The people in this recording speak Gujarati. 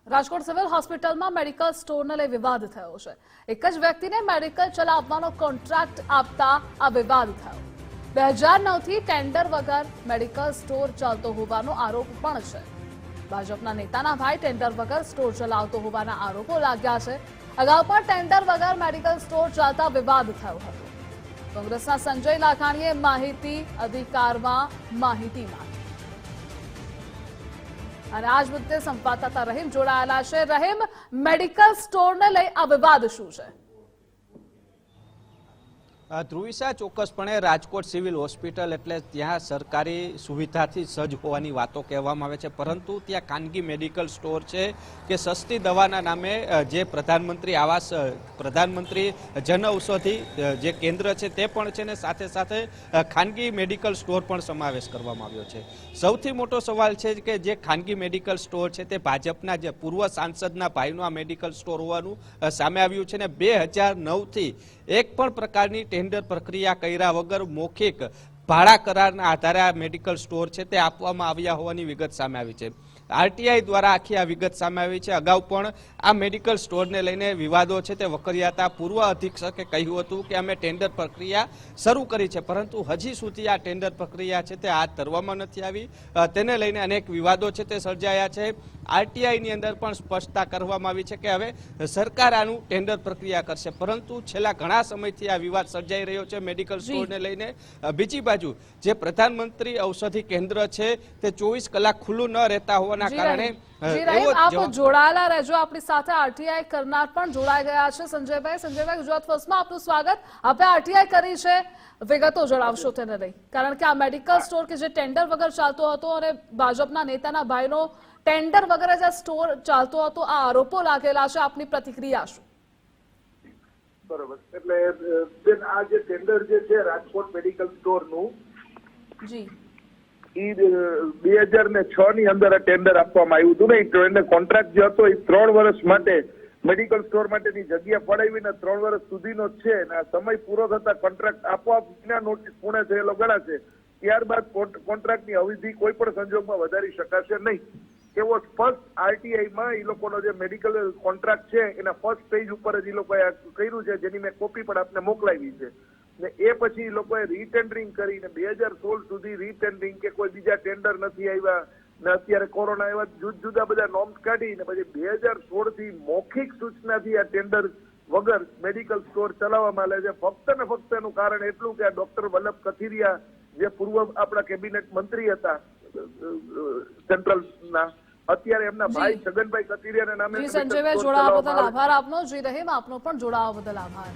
રાજકોટ સિવિલ હોસ્પિટલમાં મેડિકલ સ્ટોરને લઈ વિવાદ થયો છે। એક જ વ્યક્તિને મેડિકલ ચલાવવાનો કોન્ટ્રાક્ટ આપતા આ વિવાદ થયો। 2009 થી ટેન્ડર વગર મેડિકલ સ્ટોર ચાલતો હોવાનો આરોપ પણ છે। ભાજપના નેતાના ભાઈ ટેન્ડર વગર સ્ટોર ચલાવતો હોવાના આરોપો લાગ્યા છે। અગાઉ પણ ટેન્ડર વગર મેડિકલ સ્ટોર ચાલતા વિવાદ થયો હતો। કોંગ્રેસના સંજય લાખાણીએ માહિતી અધિકારમાં માહિતી માંગી અને આજ મુદ્દે સંવાદદાતા રહીમ જોડાયેલા છે। રહીમ, મેડિકલ સ્ટોરને લઈ આ વિવાદ શું છે? ધ્રુવિસા, ચોક્કસપણે રાજકોટ સિવિલ હોસ્પિટલ એટલે ત્યાં સરકારી સુવિધાથી સજ્જ હોવાની વાતો કહેવામાં આવે છે, પરંતુ ત્યાં ખાનગી મેડિકલ સ્ટોર છે કે સસ્તી દવાના નામે જે પ્રધાનમંત્રી જન ઔષધિ જે કેન્દ્ર છે તે પણ છે ને સાથે સાથે ખાનગી મેડિકલ સ્ટોર પણ સમાવેશ કરવામાં આવ્યો છે। સૌથી મોટો સવાલ છે કે જે ખાનગી મેડિકલ સ્ટોર છે તે ભાજપના જે પૂર્વ સાંસદના ભાઈનું આ મેડિકલ સ્ટોર હોવાનું સામે આવ્યું છે ને 2009થી એક પણ પ્રકારની ટેન્ડર પ્રક્રિયા કર્યા વગર મૌખિક ભાડા કરારના આધારે આ મેડિકલ સ્ટોર છે તે આપવામાં આવ્યા હોવાની વિગત સામે આવી છે। આરટીઆઈ દ્વારા આખી આ વિગત સામે આવી છે। અગાઉ પણ આ મેડિકલ સ્ટોરને લઈને વિવાદો છે તે વકર્યા હતા। પૂર્વ અધિક્ષકે કહ્યું હતું કે અમે ટેન્ડર પ્રક્રિયા શરૂ કરી છે, પરંતુ હજી સુધી આ ટેન્ડર પ્રક્રિયા છે તે હાથ ધરવામાં નથી આવી। તેને લઈને અનેક વિવાદો છે તે સર્જાયા છે। આરટીઆઈની અંદર પણ સ્પષ્ટતા કરવામાં આવી છે કે હવે સરકાર આનું ટેન્ડર પ્રક્રિયા કરશે, પરંતુ છેલ્લા ઘણા સમયથી આ વિવાદ સર્જાઈ રહ્યો છે મેડિકલ સ્ટોરને લઈને। બીજી બાજુ જે પ્રધાનમંત્રી ઔષધિ કેન્દ્ર છે તે 24 કલાક ખુલ્લું ન રહેતા હોવાના કારણે આપ જોડાયેલા રહેજો આપણી સાથે। આરટીઆઈ કરનાર પણ જોડાઈ ગયા છે સંજયભાઈ, ગુજરાત ફર્સ્ટમાં આપનું સ્વાગત। આપણે આરટીઆઈ કરી છે, વિગતો જણાવશો તેને લઈ, કારણ કે આ મેડિકલ સ્ટોર કે જે ટેન્ડર વગર ચાલતો હતો અને ભાજપના નેતાના ભાઈનો ટેન્ડર વગર જે સ્ટોર ચાલતો હતો, આ આરોપો લાગેલા છે, આપની પ્રતિક્રિયા શું? બરોબર, એટલે આ જે ટેન્ડર જે છે રાજકોટ મેડિકલ સ્ટોરનું જી 2006 ની અંદર આ ટેન્ડર આપવામાં આવ્યું હતું ને, એને કોન્ટ્રાક્ટ જે હતો એ 3 વર્ષ માટે મેડિકલ સ્ટોર માટેની જગ્યા પડાવીને 3 વર્ષ સુધીનો છે અને આ સમય પૂરો થતા કોન્ટ્રાક્ટ આપોઆપ વિના નોટિસ પૂર્ણ થયેલો ગણાશે। ત્યારબાદ કોન્ટ્રાક્ટની અવધિ કોઈ પણ સંજોગમાં વધારી શકાશે નહીં, એવો ફર્સ્ટ આરટીઆઈમાં એ લોકોનો જે મેડિકલ કોન્ટ્રાક્ટ છે એના ફર્સ્ટ પેજ ઉપર જ એ લોકોએ કર્યું છે, જેની મેં કોપી પણ આપને મોકલાવી છે। ને એ પછી એ લોકોએ રીટેન્ડરિંગ કરીને 2016 સુધી રીટેન્ડરિંગ કે કોઈ બીજા ટેન્ડર નથી આવ્યા ને અત્યારે કોરોના એવા જુદા બધા નોર્મ્સ કાઢીને પછી 2016 થી મૌખિક સૂચનાથી આ ટેન્ડર વગર મેડિકલ સ્ટોર ચલાવવામાં આવે છે। ફક્ત ને ફક્ત એનું કારણ એટલું કે આ ડોક્ટર વલ્લભ કથિરિયા જે પૂર્વ આપણા કેબિનેટ મંત્રી હતા સેન્ટ્રલના, અત્યારે એમના ભાઈ છગનભાઈ કથિરિયાના નામે સંજયભાઈ જોડાવા બદલ આભાર આપનો। જી રહીમ, આપનો પણ જોડાવા બદલ આભાર।